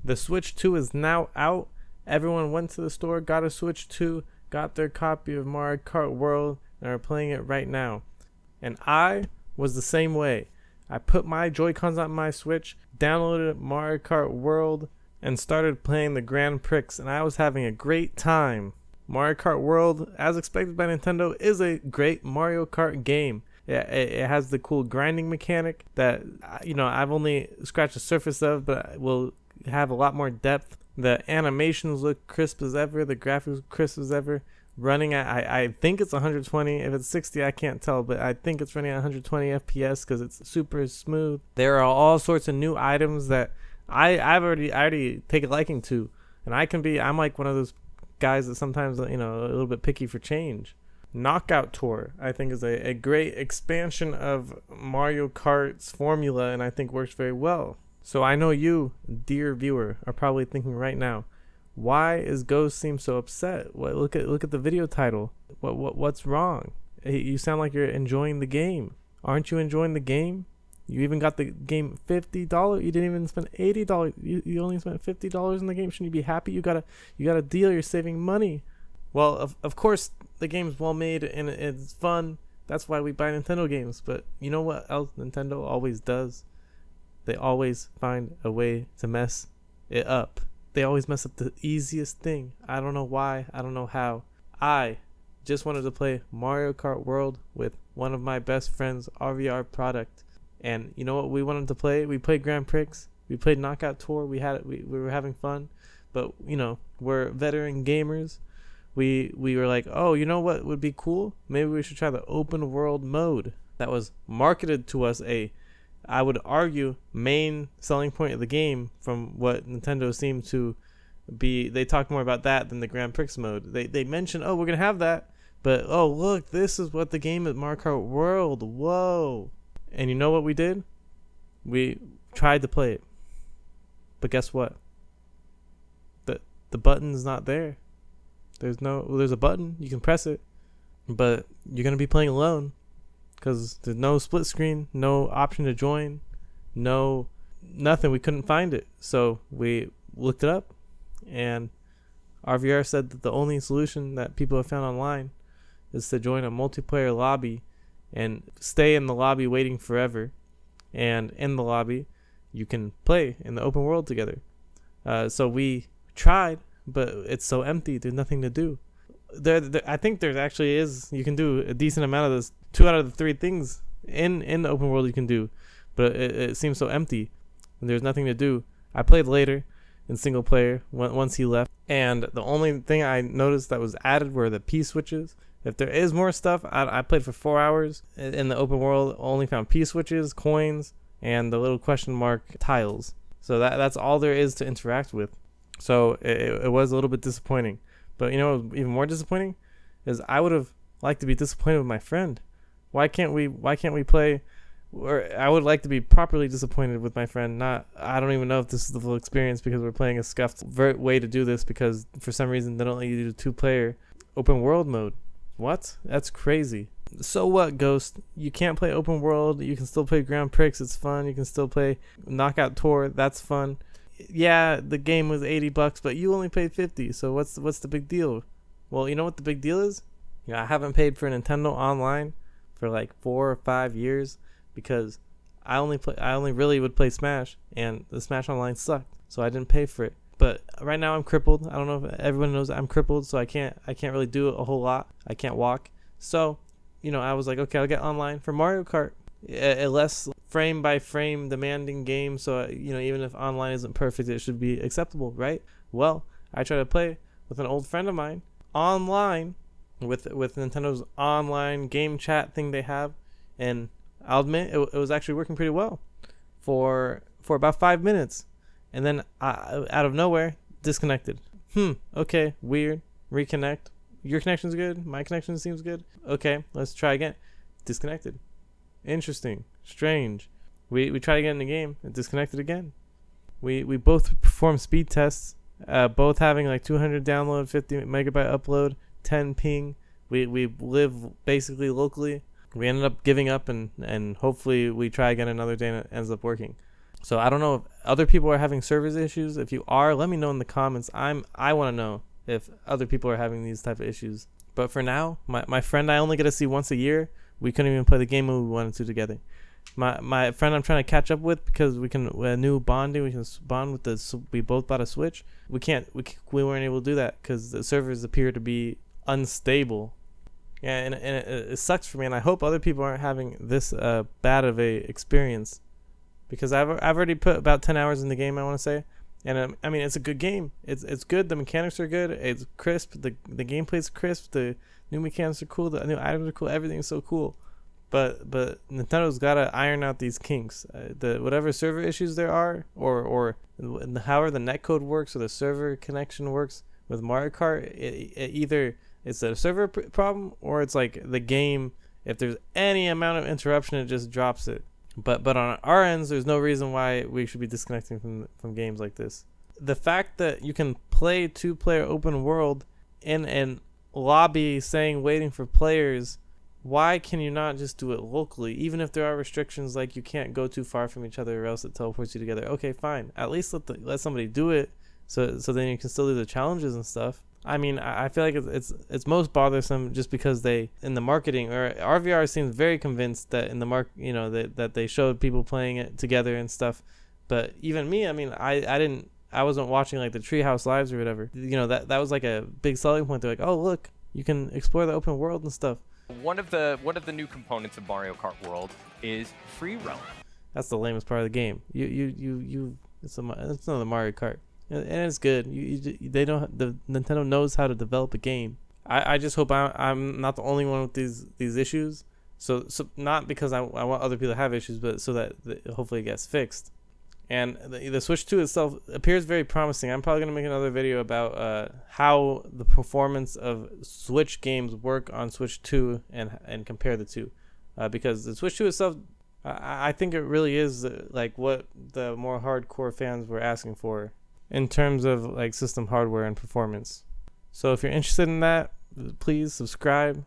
The Switch 2 is now out. Everyone went to the store, got a Switch 2, got their copy of Mario Kart World, and are playing it right now. And I was the same way. I put my Joy-Cons on my Switch, downloaded Mario Kart World, and started playing the Grand Prix, and I was having a great time. Mario Kart World, as expected by Nintendo, is a great Mario Kart game. It has the cool grinding mechanic that, I've only scratched the surface of, but will have a lot more depth. The animations look crisp as ever. The graphics crisp as ever. Running at, I think it's 120. If it's 60, I can't tell, but I think it's running at 120 FPS because it's super smooth. There are all sorts of new items that I already take a liking to, and I'm like one of those guys that sometimes, a little bit picky for change. Knockout Tour, I think, is a great expansion of Mario Kart's formula, and I think works very well. So I know you, dear viewer, are probably thinking right now, why is Ghost seem so upset? Look at the video title. What's wrong? You sound like you're enjoying the game. Aren't you enjoying the game? You even got the game $50. You didn't even spend $80. You only spent $50 in the game. Shouldn't you be happy? You got a deal. You're saving money. Well, of course, the game's well made and it's fun. That's why we buy Nintendo games. But you know what else Nintendo always does? They always find a way to mess it up. They always mess up the easiest thing. I don't know why. I don't know how. I just wanted to play Mario Kart World with one of my best friends' RVR product. And you know what we wanted to play? We played Grand Prix. We played Knockout Tour. We were having fun. But, we're veteran gamers. We were like, oh, you know what would be cool? Maybe we should try the open world mode. That was marketed to us I would argue, main selling point of the game from what Nintendo seemed to be. They talked more about that than the Grand Prix mode. They mentioned, oh, we're going to have that. But, oh, look, this is what the game is, Mario Kart World. Whoa. And you know what we did? We tried to play it. But guess what? The button's not there. There's a button. You can press it. But you're going to be playing alone. Because there's no split screen, no option to join, nothing. We couldn't find it. So we looked it up, and RVR said that the only solution that people have found online is to join a multiplayer lobby and stay in the lobby waiting forever. And in the lobby, you can play in the open world together. So we tried, but it's so empty. There's nothing to do. I think there actually is. You can do a decent amount of this. 2 out of the 3 things in the open world you can do, but it seems so empty, and there's nothing to do. I played later in single player once he left, and the only thing I noticed that was added were the P switches. If there is more stuff, I played for 4 hours in the open world. Only found P switches, coins, and the little question mark tiles. So that's all there is to interact with. So it was a little bit disappointing. But what was even more disappointing is I would have liked to be disappointed with my friend. Why can't we play? Or I would like to be properly disappointed with my friend. I don't even know if this is the full experience because we're playing a scuffed way to do this because for some reason they don't let you do 2-player open world mode. What? That's crazy. So what, Ghost? You can't play open world. You can still play Grand Prix. It's fun. You can still play Knockout Tour. That's fun. Yeah, the game was $80, but you only paid $50. So what's the big deal? Well, you know what the big deal is? I haven't paid for Nintendo Online for like 4 or 5 years because I only really would play Smash, and the Smash Online sucked, so I didn't pay for it. But right now I'm crippled. I don't know if everyone knows I'm crippled, so I can't really do a whole lot. I can't walk. So, I was like, okay, I'll get online for Mario Kart. A less frame by frame demanding game, so even if online isn't perfect, it should be acceptable, right? Well, I tried to play with an old friend of mine online with Nintendo's online game chat thing they have, and I'll admit it was actually working pretty well for about 5 minutes, and then out of nowhere disconnected. Okay, weird. Reconnect. Your connection's good. My connection seems good. Okay, let's try again. Disconnected. Interesting. Strange. We tried to get in the game. It disconnected again. We both performed speed tests, both having like 200 download, 50 megabyte upload, 10 ping. We live basically locally. We ended up giving up and hopefully we try again another day and it ends up working. So I don't know other people are having service issues. If you are, let me know in the comments. I want to know if other people are having these type of issues. But for now, my friend I only get to see once a year. We couldn't even play the game when we wanted to together. My friend I'm trying to catch up with, because we new bonding. We can bond with we both bought a Switch. We weren't able to do that because the servers appear to be unstable. Yeah, and it sucks for me, and I hope other people aren't having this bad of a experience, because I've already put about 10 hours in the game, I want to say, and I mean, it's a good game. It's good. The mechanics are good. It's crisp. The gameplay's crisp. The new mechanics are cool. The new items are cool. Everything's so cool. But Nintendo's gotta iron out these kinks. The whatever server issues there are, or however the netcode works or the server connection works with Mario Kart, either it's a server problem or it's like the game. If there's any amount of interruption, it just drops it. But on our ends, there's no reason why we should be disconnecting from games like this. The fact that you can play 2-player open world in an lobby saying waiting for players. Why can you not just do it locally? Even if there are restrictions like you can't go too far from each other or else it teleports you together. Okay, fine. At least let somebody do it so then you can still do the challenges and stuff. I mean, I feel like it's most bothersome just because they, in the marketing, or RVR seems very convinced that in the that they showed people playing it together and stuff. But even me, I mean, I wasn't watching like the Treehouse Lives or whatever. That was like a big selling point. They're like, oh look, you can explore the open world and stuff. One of the new components of Mario Kart World is free roam. That's the lamest part of the game. It's another Mario Kart, and it's good. They don't. The Nintendo knows how to develop a game. I just hope I'm not the only one with these issues. So not because I want other people to have issues, but so that hopefully it gets fixed. And the Switch 2 itself appears very promising. I'm probably going to make another video about how the performance of Switch games work on Switch 2 and compare the two. Because the Switch 2 itself, I think it really is like what the more hardcore fans were asking for in terms of like system hardware and performance. So if you're interested in that, please subscribe.